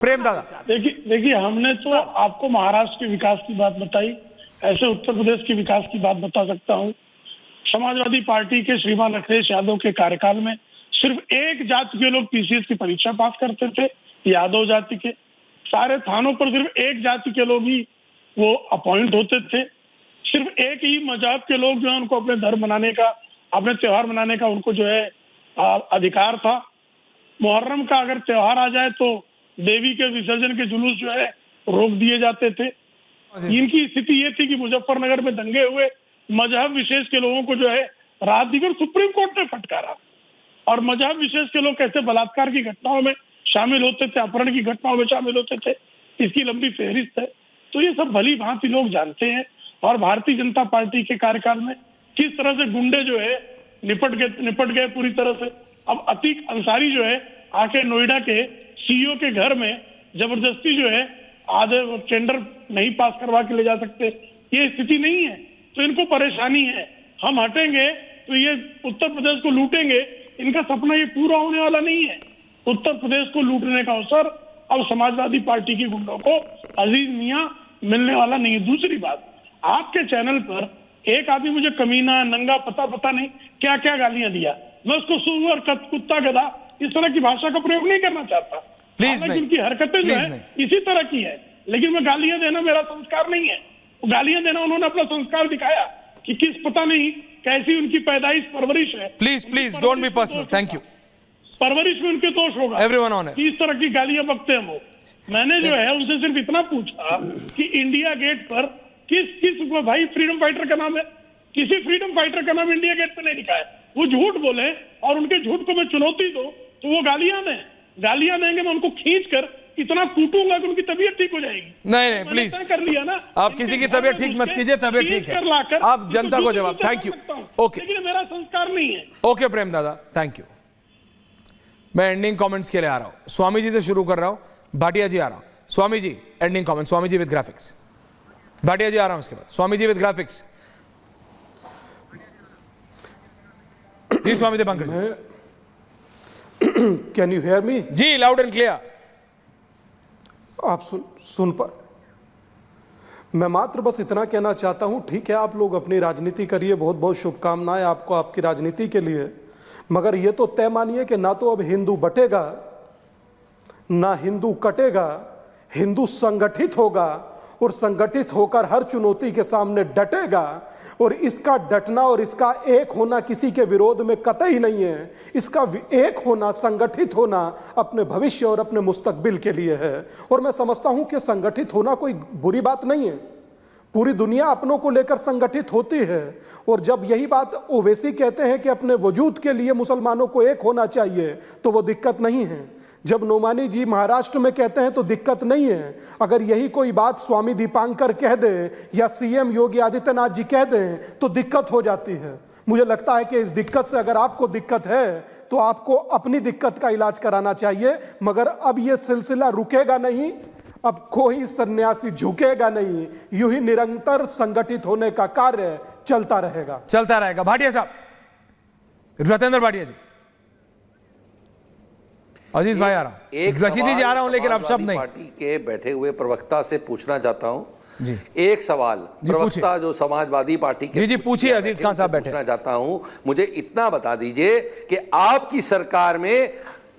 प्रेम दादा, देखिए हमने तो आपको महाराष्ट्र के विकास की बात बताई, ऐसे उत्तर प्रदेश के विकास की बात बता सकता हूँ। समाजवादी पार्टी के श्रीमान अखिलेश यादव के कार्यकाल में सिर्फ एक जाति के लोग पीसीएस की परीक्षा पास करते थे, यादव जाति के। सारे थानों पर सिर्फ एक जाति के लोग ही वो अपॉइंट होते थे। सिर्फ एक ही मजहब के लोग जो है उनको अपने धर्म मनाने का, अपने त्योहार मनाने का उनको जो है अधिकार था। मुहर्रम का अगर त्योहार आ जाए तो देवी के विसर्जन के जुलूस जो है रोक दिए जाते थे। इनकी स्थिति ये थी कि मुजफ्फरनगर में दंगे हुए, मजहब विशेष के लोगों को जो है रात दिन सुप्रीम कोर्ट ने फटकारा, और मजहब विशेष के लोग कैसे बलात्कार की घटनाओं में शामिल होते थे, अपहरण की घटनाओं में शामिल होते थे, इसकी लंबी फहरिस्त है। तो ये सब भली भांति लोग जानते हैं। और भारतीय जनता पार्टी के कार्यकाल में किस तरह से गुंडे जो है निपट गए पूरी तरह से। अब अतीक अंसारी जो है आके नोएडा के सीईओ के घर में जबरदस्ती जो है आधे टेंडर नहीं पास करवा के ले जा सकते, ये स्थिति नहीं है। तो इनको परेशानी है, हम हटेंगे तो ये उत्तर प्रदेश को लूटेंगे, इनका सपना ये पूरा होने वाला नहीं है। उत्तर प्रदेश को लूटने का अवसर अब समाजवादी पार्टी के गुंडों को अजीज मियां मिलने वाला नहीं है। दूसरी बात, आपके चैनल पर एक आदमी मुझे कमीना, नंगा, पता नहीं क्या क्या गालियां दिया, मैं उसको सुअर, कुत्ता, गधा इस तरह की भाषा का प्रयोग नहीं करना चाहता। प्लीज नहीं, उनकी हरकतें जो है इसी तरह की है, लेकिन मैं गालियां देना मेरा संस्कार नहीं है। गालियां देना उन्होंने अपना संस्कार दिखाया कि किस पता नहीं कैसी उनकी पैदाइश परवरिश है। Please don't be personal, thank you. परवरिश में उनके दोष होगा, एवरीवन ऑन इस तरह की गालियां बकते हैं वो। मैंने जो है उनसे सिर्फ इतना पूछा कि इंडिया गेट पर किस भाई फ्रीडम फाइटर का नाम है, किसी फ्रीडम फाइटर का नाम इंडिया गेट पे नहीं लिखा है। वो झूठ बोले और उनके झूठ को मैं चुनौती दूं तो वो गालियां देंगे, मैं उनको खींच कर इतना कूटूंगा कि उनकी तबीयत ठीक हो जाएगी। नहीं प्लीज कर लिया ना, आप किसी की तबीयत ठीक मत कीजिए, तबीयत ठीक है, आप जनता को जवाब। Thank you. ओके, लेकिन मेरा संस्कार नहीं है। ओके प्रेम दादा, थैंक यू। मैं एंडिंग कमेंट्स के लिए आ रहा हूं, स्वामी जी से शुरू कर रहा हूं, भाटिया जी आ रहा हूं। Swami ji ending comment, Swami ji with graphics. Bhatia ji आ रहा हूं उसके बाद, स्वामी जी विद ग्राफिक्स। जी Swami Dipankar ji, can you hear me? जी लाउड एंड क्लियर। आप सुन पा? मैं मात्र बस इतना कहना चाहता हूं, ठीक है आप लोग अपनी राजनीति करिए, बहुत बहुत शुभकामनाएं आपको आपकी राजनीति के लिए, मगर ये तो तय मानिए कि ना तो अब हिंदू बटेगा ना हिंदू कटेगा। हिंदू संगठित होगा और संगठित होकर हर चुनौती के सामने डटेगा, और इसका डटना और इसका एक होना किसी के विरोध में कतई नहीं है। इसका एक होना, संगठित होना अपने भविष्य और अपने मुस्तकबिल के लिए है। और मैं समझता हूं कि संगठित होना कोई बुरी बात नहीं है, पूरी दुनिया अपनों को लेकर संगठित होती है। और जब यही बात ओवैसी कहते हैं कि अपने वजूद के लिए मुसलमानों को एक होना चाहिए, तो वो दिक्कत नहीं है। जब नोमानी जी महाराष्ट्र में कहते हैं तो दिक्कत नहीं है। अगर यही कोई बात स्वामी दीपांकर कह दे या सीएम योगी आदित्यनाथ जी कह दें तो दिक्कत हो जाती है। मुझे लगता है कि इस दिक्कत से अगर आपको दिक्कत है तो आपको अपनी दिक्कत का इलाज कराना चाहिए, मगर अब यह सिलसिला रुकेगा नहीं, अब कोई सन्यासी झुकेगा नहीं, यूं ही निरंतर संगठित होने का कार्य चलता रहेगा। भाटिया साहब, रतेंद्र भाटिया जी, अजीज भाई आ रहा हूं, रशीदी जी आ रहा हूं, लेकिन अब सब नहीं। पार्टी के बैठे हुए प्रवक्ता से पूछना चाहता हूं जी, एक सवाल। प्रवक्ता जो समाजवादी पार्टी के, जी पूछिए अजीज खान साहब बैठे। पूछना चाहता हूं, मुझे इतना बता दीजिए कि आपकी सरकार में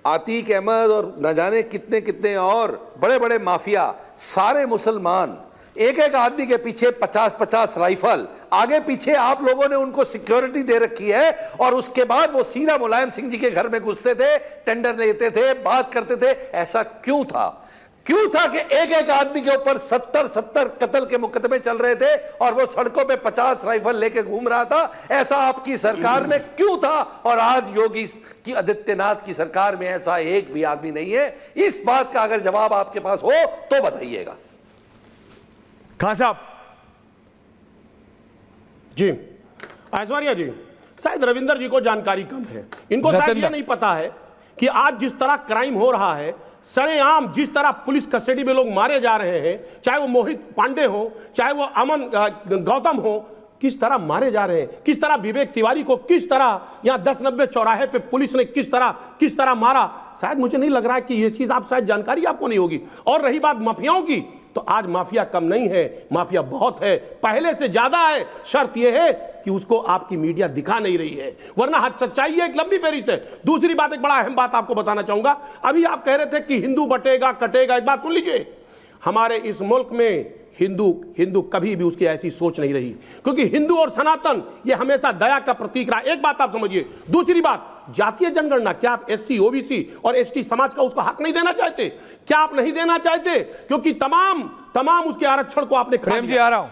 आतिक अहमद और न जाने कितने कितने और बड़े बड़े माफिया, सारे मुसलमान, एक एक आदमी के पीछे 50-50 राइफल, आगे पीछे आप लोगों ने उनको सिक्योरिटी दे रखी है, और उसके बाद वो सीधा मुलायम सिंह जी के घर में घुसते थे, टेंडर लेते थे, बात करते थे। ऐसा क्यों था कि एक एक आदमी के ऊपर 70 कत्ल के मुकदमे चल रहे थे और वो सड़कों पे 50 राइफल लेके घूम रहा था? ऐसा आपकी सरकार में क्यों था? और आज योगी की, आदित्यनाथ की सरकार में ऐसा एक भी आदमी नहीं है। इस बात का अगर जवाब आपके पास हो तो बताइएगा। खान साहब जी, ऐश्वर्या जी, शायद रविंदर जी को जानकारी कम है, इनको शायद ये नहीं पता है कि आज जिस तरह क्राइम हो रहा है, सरेआम जिस तरह पुलिस कस्टडी में लोग मारे जा रहे हैं, चाहे वो मोहित पांडे हो, चाहे वो अमन गौतम हो, किस तरह मारे जा रहे हैं, किस तरह विवेक तिवारी को किस तरह यहां 10-90 चौराहे पे पुलिस ने किस तरह मारा। शायद मुझे नहीं लग रहा है कि ये चीज आप शायद जानकारी आपको नहीं होगी। और रही बात माफियाओं की, तो आज माफिया कम नहीं है, माफिया बहुत है, पहले से ज्यादा है। शर्त यह है कि उसको आपकी मीडिया दिखा नहीं रही है, वरना हद सच्चाई है, एक लंबी फहरिस्त है। दूसरी बात, एक बड़ा अहम बात आपको बताना चाहूंगा। अभी आप कह रहे थे कि हिंदू बटेगा कटेगा, एक बात सुन लीजिए, हमारे इस मुल्क में हिंदू कभी भी उसकी ऐसी सोच नहीं रही, क्योंकि हिंदू और सनातन ये हमेशा दया का प्रतीक रहा। एक बात आप समझिए। दूसरी बात, जातीय जनगणना, क्या आप एससी, ओबीसी और एसटी समाज का उसको हक नहीं देना चाहते? क्या आप नहीं देना चाहते? क्योंकि तमाम उसके आरक्षण को आपने प्रेम जी आ रहा हूं,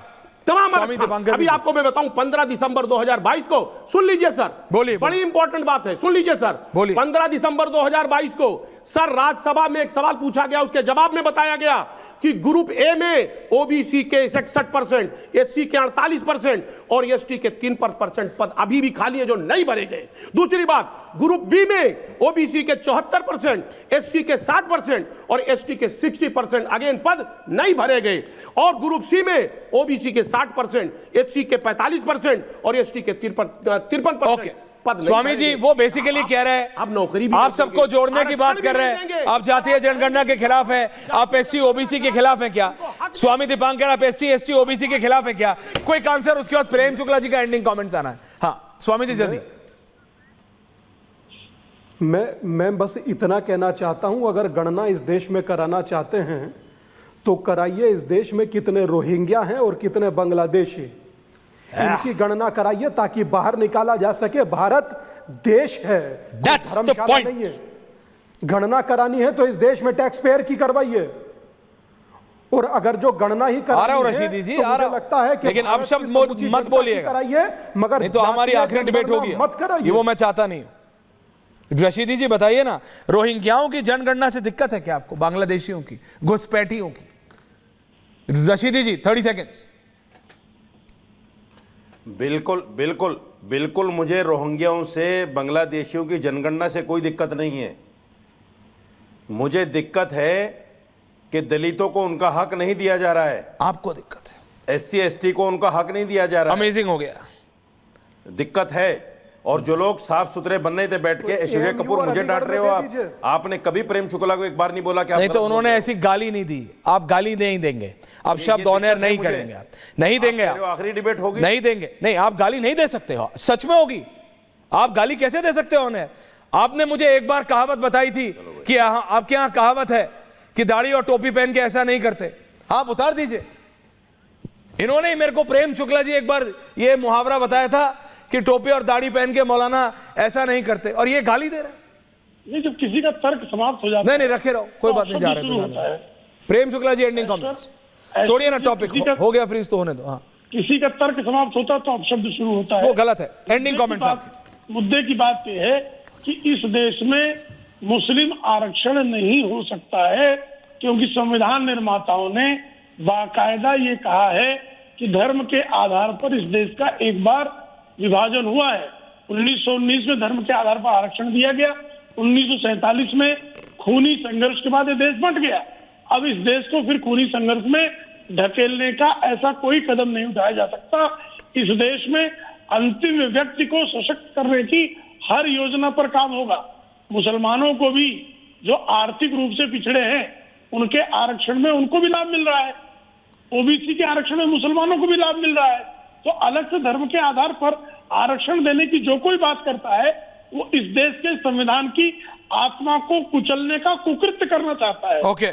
तमाम स्वामी दीपांकर अभी आपको मैं बताऊं, 15 दिसंबर 2022 को, सुन लीजिए सर, बोलिए, बड़ी इंपॉर्टेंट बात है, सुन लीजिए सर, बोलिए। 15 दिसंबर 2022 को सर राज्यसभा में एक सवाल पूछा गया, उसके जवाब में बताया गया कि ग्रुप ए में ओबीसी के 61%, एससी के 48% और एसटी के 3% पद अभी भी खाली है जो नहीं भरे गए। दूसरी बात, ग्रुप बी में ओबीसी के 74%, एससी के 60% और एसटी के 60% अगेन पद नहीं भरे गए। और ग्रुप सी में ओबीसी के 60%, एससी के 45% और एसटी के 53% पद। स्वामी जी वो बेसिकली कह रहे हैं आप नौकरी भी आप सबको जोड़ने की बात कर रहे हैं, आप जातीय जनगणना के खिलाफ है, आप एससी ओबीसी के खिलाफ हैं क्या? स्वामी दीपांकर, आप एससी एसटी ओबीसी के खिलाफ है क्या? क्विक आंसर, उसके बाद प्रेम शुक्ला जी का एंडिंग कमेंट्स आना है। हाँ स्वामी जी जल्दी। मैं बस इतना कहना चाहता हूं, अगर गणना इस देश में कराना चाहते हैं तो कराइए इस देश में कितने रोहिंग्या हैं और कितने बांग्लादेशी, इनकी गणना कराइए ताकि बाहर निकाला जा सके। भारत देश है, धर्मशाला नहीं है। गणना करानी है तो इस देश में टैक्स पेयर की करवाइए, और अगर जो गणना ही करानी है रशीदी जी, तो मुझे लगता है कि लेकिन अब शब्द मत बोलिएगा, कराइए, मगर नहीं तो हमारी आखिरी डिबेट होगी, मत कराइए, ये वो मैं चाहता नहीं हूं। रशीदी जी बताइए ना, रोहिंग्याओं की जनगणना से दिक्कत है क्या आपको? बांग्लादेशियों की, घुसपैठियों की? रशीदी जी 30 सेकेंड्स। बिल्कुल मुझे रोहिंग्याओं से, बांग्लादेशियों की जनगणना से कोई दिक्कत नहीं है। मुझे दिक्कत है कि दलितों को उनका हक नहीं दिया जा रहा है। आपको दिक्कत है? एससी एसटी को उनका हक नहीं दिया जा रहा है। अमेजिंग हो गया। दिक्कत है। और जो लोग साफ सुथरे बनने थे बैठ के, ऐश्वर्या कपूर मुझे डांट रहे हो आपने कभी प्रेम शुक्ला को एक बार नहीं बोला कि आप नहीं, तो उन्होंने ऐसी गाली नहीं दी, आप गाली नहीं देंगे, आप शब्द ऑनर नहीं करेंगे, आप नहीं देंगे, आप आखिरी डिबेट होगी, नहीं देंगे, नहीं आप गाली नहीं दे सकते हो, सच में होगी। आप गाली कैसे दे सकते हो ऑनर? आपने मुझे एक बार कहावत बताई थी कि आपके यहां कहावत है कि दाढ़ी और टोपी पहन के ऐसा नहीं करते, आप उतार दीजिए। इन्होंने मेरे को, प्रेम शुक्ला जी, एक बार ये मुहावरा बताया था कि टोपी और दाढ़ी पहन के मौलाना ऐसा नहीं करते, और ये गाली दे रहे। ये जब किसी का तर्क समाप्त हो जाता है, नहीं रखे रहो, कोई बात नहीं, जा रहे तो प्रेम शुक्ला जी एंडिंग कमेंट्स छोड़िए ना, टॉपिक हो गया फ्रीज तो होने दो। हाँ, किसी का तर्क समाप्त होता तो अपशब्द शुरू होता है, वो गलत है। एंडिंग कमेंट्स आपके। मुद्दे की बात यह है कि इस देश में मुस्लिम आरक्षण नहीं हो सकता है, क्योंकि संविधान निर्माताओं ने बाकायदा ये कहा है कि धर्म के आधार पर इस देश का एक बार विभाजन हुआ है। 1919 में धर्म के आधार पर आरक्षण दिया गया, 1947 में खूनी संघर्ष के बाद ये देश बंट गया। अब इस देश को फिर खूनी संघर्ष में ढकेलने का ऐसा कोई कदम नहीं उठाया जा सकता। इस देश में अंतिम व्यक्ति को सशक्त करने की हर योजना पर काम होगा। मुसलमानों को भी, जो आर्थिक रूप से पिछड़े हैं, उनके आरक्षण में उनको भी लाभ मिल रहा है, ओबीसी के आरक्षण में मुसलमानों को भी लाभ मिल रहा है। तो अलग से धर्म के आधार पर आरक्षण देने की जो कोई बात करता है, वो इस देश के संविधान की आत्मा को कुचलने का कुकृत्य करना चाहता है। ओके।